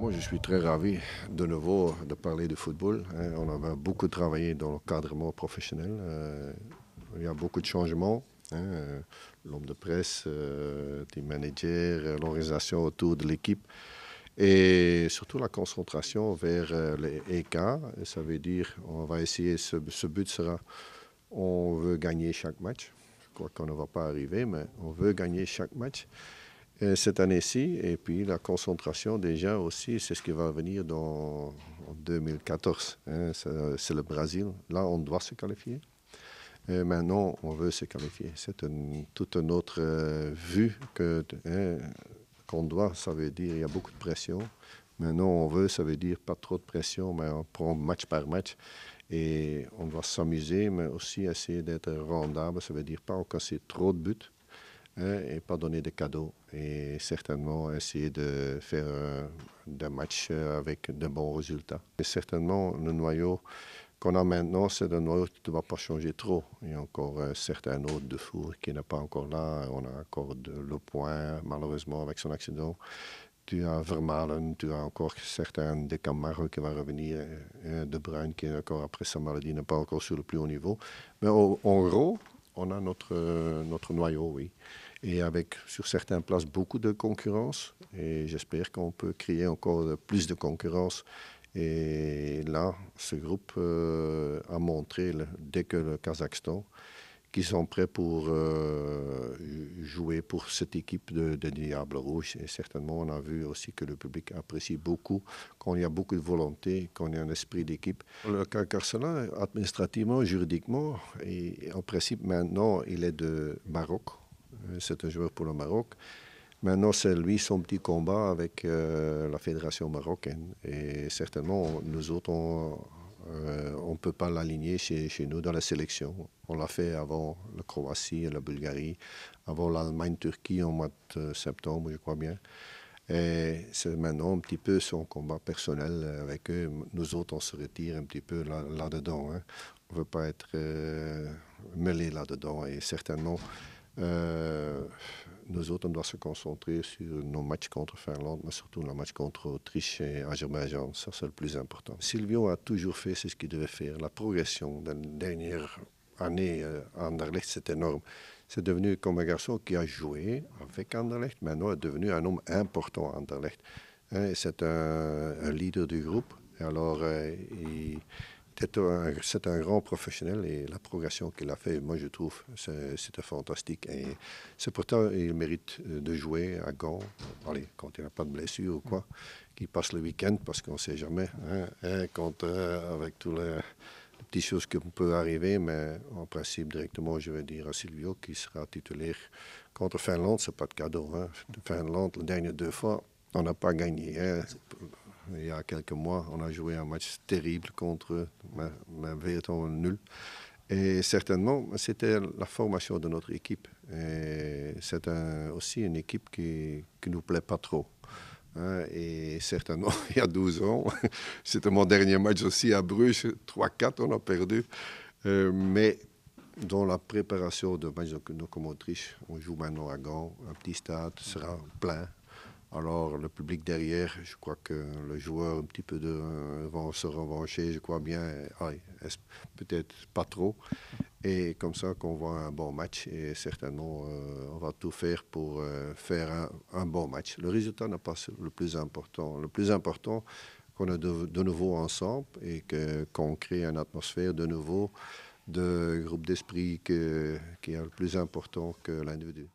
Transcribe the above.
Moi, je suis très ravi de nouveau de parler de football. On a beaucoup travaillé dans le cadre professionnel. Il y a beaucoup de changements. L'homme de presse, des managers, l'organisation autour de l'équipe et surtout la concentration vers les écarts. Ça veut dire on va essayer, ce but sera, on veut gagner chaque match. Je crois qu'on ne va pas arriver, mais on veut gagner chaque match cette année-ci. Et puis la concentration déjà aussi, c'est ce qui va venir en 2014. C'est le Brésil. Là, on doit se qualifier. Et maintenant, on veut se qualifier. C'est toute une autre vue qu'on doit. Ça veut dire qu'il y a beaucoup de pression. Maintenant, on veut, ça veut dire pas trop de pression, mais on prend match par match. Et on doit s'amuser, mais aussi essayer d'être rendable. Ça veut dire pas encaisser trop de buts et pas donner de cadeaux. Et certainement essayer de faire des matchs avec de bons résultats. Et certainement, le noyau qu'on a maintenant, c'est un noyau qui ne va pas changer trop. Il y a encore certains autres de Four qui n'est pas encore là. On a encore Le Point, malheureusement, avec son accident. Tu as Vermaelen, tu as encore certains de Camargo qui va revenir, De Bruyne qui est encore après sa maladie, n'est pas encore sur le plus haut niveau. Mais en gros, on a notre noyau, oui. Et avec, sur certaines places, beaucoup de concurrence. Et j'espère qu'on peut créer encore plus de concurrence. Et là, ce groupe a montré, dès que le Kazakhstan, qu'ils sont prêts pour jouer pour cette équipe de Diable Rouge. Et certainement, on a vu aussi que le public apprécie beaucoup, quand il y a beaucoup de volonté, quand il y a un esprit d'équipe. Le Carcassonne, administrativement, juridiquement, et en principe, maintenant, il est de Maroc. C'est un joueur pour le Maroc. Maintenant, c'est lui son petit combat avec la fédération marocaine. Et certainement, nous autres, on ne peut pas l'aligner chez nous dans la sélection. On l'a fait avant la Croatie et la Bulgarie, avant l'Allemagne-Turquie en mois de septembre, je crois bien. Et c'est maintenant un petit peu son combat personnel avec eux. Nous autres, on se retire un petit peu là-dedans. On ne veut pas être mêlés là-dedans. Et certainement, nous autres, on doit se concentrer sur nos matchs contre Finlande, mais surtout nos matchs contre Autriche et Azerbaïdjan. Ça, c'est le plus important. Silvio a toujours fait ce qu'il devait faire. La progression de la dernière année à Anderlecht, c'est énorme. C'est devenu comme un garçon qui a joué avec Anderlecht, maintenant est devenu un homme important à Anderlecht. C'est un leader du groupe. Alors, c'est un grand professionnel et la progression qu'il a fait, moi je trouve, c'était fantastique. Et c'est pourtant il mérite de jouer à Gand, allez, quand il n'a pas de blessure ou quoi, qu'il passe le week-end parce qu'on ne sait jamais, avec toutes les petites choses qui peuvent arriver, mais en principe directement je vais dire à Silvio qui sera titulaire contre Finlande, c'est pas de cadeau. Finlande, les dernières 2 fois, on n'a pas gagné. Il y a quelques mois, on a joué un match terrible contre eux, mais véritablement nul. Et certainement, c'était la formation de notre équipe. Et c'est aussi une équipe qui ne nous plaît pas trop. Et certainement, il y a 12 ans, c'était mon dernier match aussi à Bruges, 3-4, on a perdu. Mais dans la préparation de matchs comme Autriche, on joue maintenant à Gand, un petit stade sera plein. Alors, le public derrière, je crois que le joueur un petit peu va se revancher, je crois bien, peut-être pas trop. Et comme ça qu'on voit un bon match et certainement on va tout faire pour faire un bon match. Le résultat n'est pas le plus important. Le plus important, qu'on est de nouveau ensemble et qu'on crée une atmosphère de nouveau de groupe d'esprit qui est le plus important que l'individu.